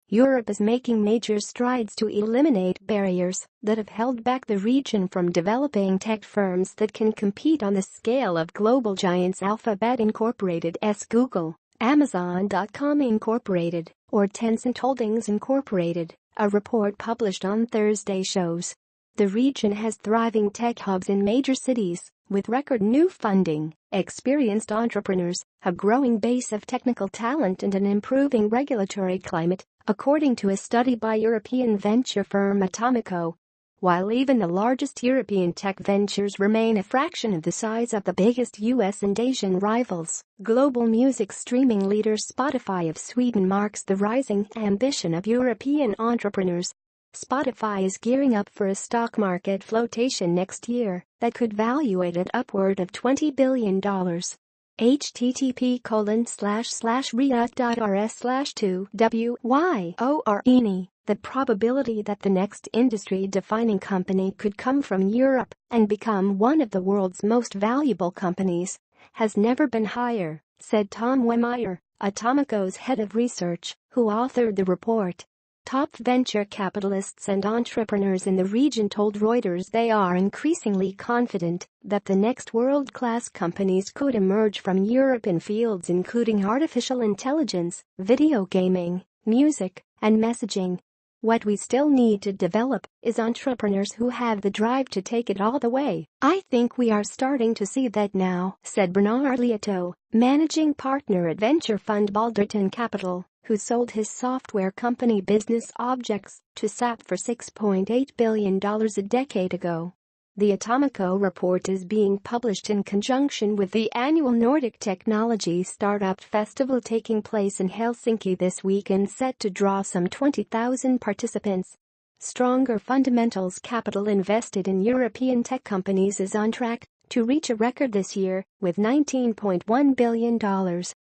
Europe is making major strides to eliminate barriers that have held back the region from developing tech firms that can compete on the scale of global giants Alphabet Incorporated's Google, Amazon.com Incorporated, or Tencent Holdings Incorporated, a report published on Thursday shows. The region has thriving tech hubs in major cities, with record new funding, experienced entrepreneurs, a growing base of technical talent and an improving regulatory climate, according to a study by European venture firm Atomico. While even the largest European tech ventures remain a fraction of the size of the biggest US and Asian rivals, global music streaming leader Spotify of Sweden marks the rising ambition of European entrepreneurs. Spotify is gearing up for a stock market flotation next year that could value it at upward of $20 billion. http://riot.rs/2WYORENI. The probability that the next industry-defining company could come from Europe and become one of the world's most valuable companies has never been higher, said Tom Wehmeyer, Atomico's head of research, who authored the report. Top venture capitalists and entrepreneurs in the region told Reuters they are increasingly confident that the next world-class companies could emerge from Europe in fields including artificial intelligence, video gaming, music, and messaging. What we still need to develop is entrepreneurs who have the drive to take it all the way. I think we are starting to see that now, said Bernard Liautaud, managing partner at venture fund Balderton Capital, who sold his software company Business Objects to SAP for $6.8 billion a decade ago. The Atomico report is being published in conjunction with the annual Nordic Technology Startup Festival taking place in Helsinki this week and set to draw some 20,000 participants. Stronger fundamentals capital invested in European tech companies is on track to reach a record this year, with $19.1 billion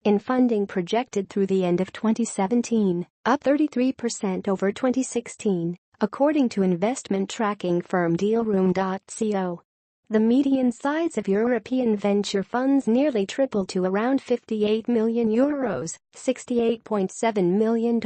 in funding projected through the end of 2017, up 33% over 2016. According to investment tracking firm Dealroom.co. The median size of European venture funds nearly tripled to around €58 million, $68.7 million,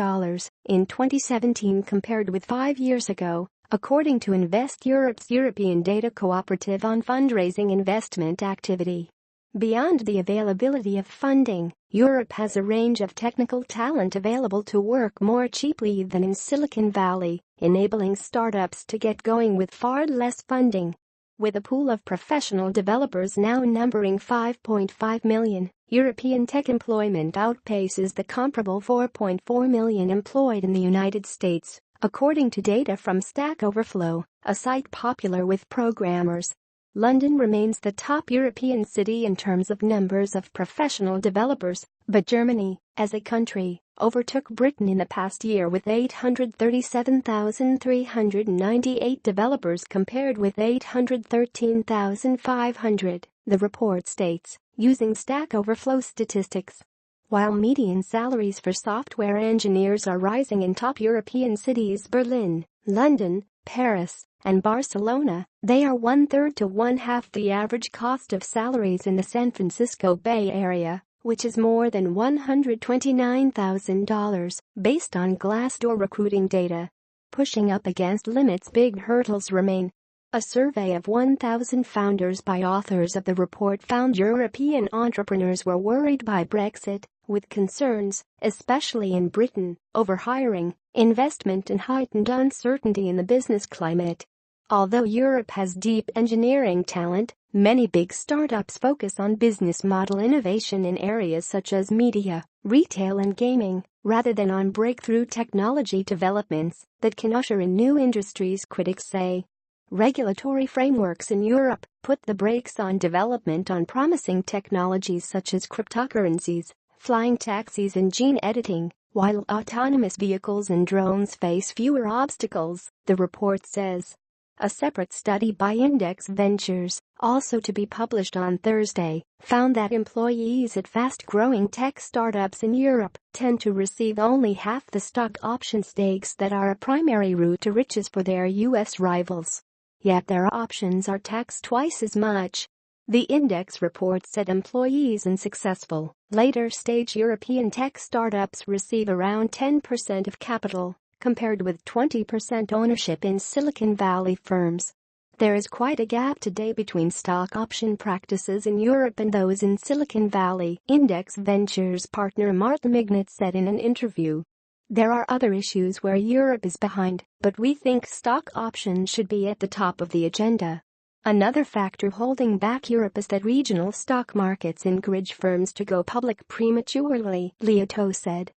in 2017 compared with 5 years ago, according to Invest Europe's European data cooperative on fundraising investment activity. Beyond the availability of funding, Europe has a range of technical talent available to work more cheaply than in Silicon Valley, enabling startups to get going with far less funding. With a pool of professional developers now numbering 5.5 million, European tech employment outpaces the comparable 4.4 million employed in the United States, according to data from Stack Overflow, a site popular with programmers. London remains the top European city in terms of numbers of professional developers, but Germany, as a country, overtook Britain in the past year with 837,398 developers compared with 813,500, the report states, using Stack Overflow statistics. While median salaries for software engineers are rising in top European cities Berlin, London, Paris, and Barcelona, they are 1/3 to 1/2 the average cost of salaries in the San Francisco Bay Area, which is more than $129,000, based on Glassdoor recruiting data. Pushing up against limits, big hurdles remain. A survey of 1,000 founders by authors of the report found European entrepreneurs were worried by Brexit, with concerns, especially in Britain, over hiring, investment and heightened uncertainty in the business climate. Although Europe has deep engineering talent, many big startups focus on business model innovation in areas such as media, retail and gaming, rather than on breakthrough technology developments that can usher in new industries, critics say. Regulatory frameworks in Europe put the brakes on development on promising technologies such as cryptocurrencies, flying taxis and gene editing, while autonomous vehicles and drones face fewer obstacles, the report says. A separate study by Index Ventures, also to be published on Thursday, found that employees at fast-growing tech startups in Europe tend to receive only half the stock option stakes that are a primary route to riches for their US rivals. Yet their options are taxed twice as much. The index report said employees in successful, later-stage European tech startups receive around 10% of capital, compared with 20% ownership in Silicon Valley firms. There is quite a gap today between stock option practices in Europe and those in Silicon Valley, Index Ventures partner Martin Mignot said in an interview. There are other issues where Europe is behind, but we think stock options should be at the top of the agenda. Another factor holding back Europe is that regional stock markets encourage firms to go public prematurely, Liautaud said.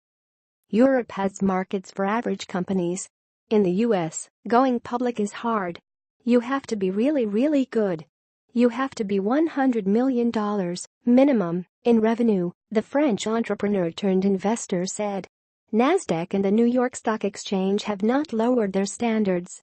Europe has markets for average companies. In the US, going public is hard. You have to be really good. You have to be $100 million, minimum, in revenue, the French entrepreneur turned investor said. Nasdaq and the New York Stock Exchange have not lowered their standards.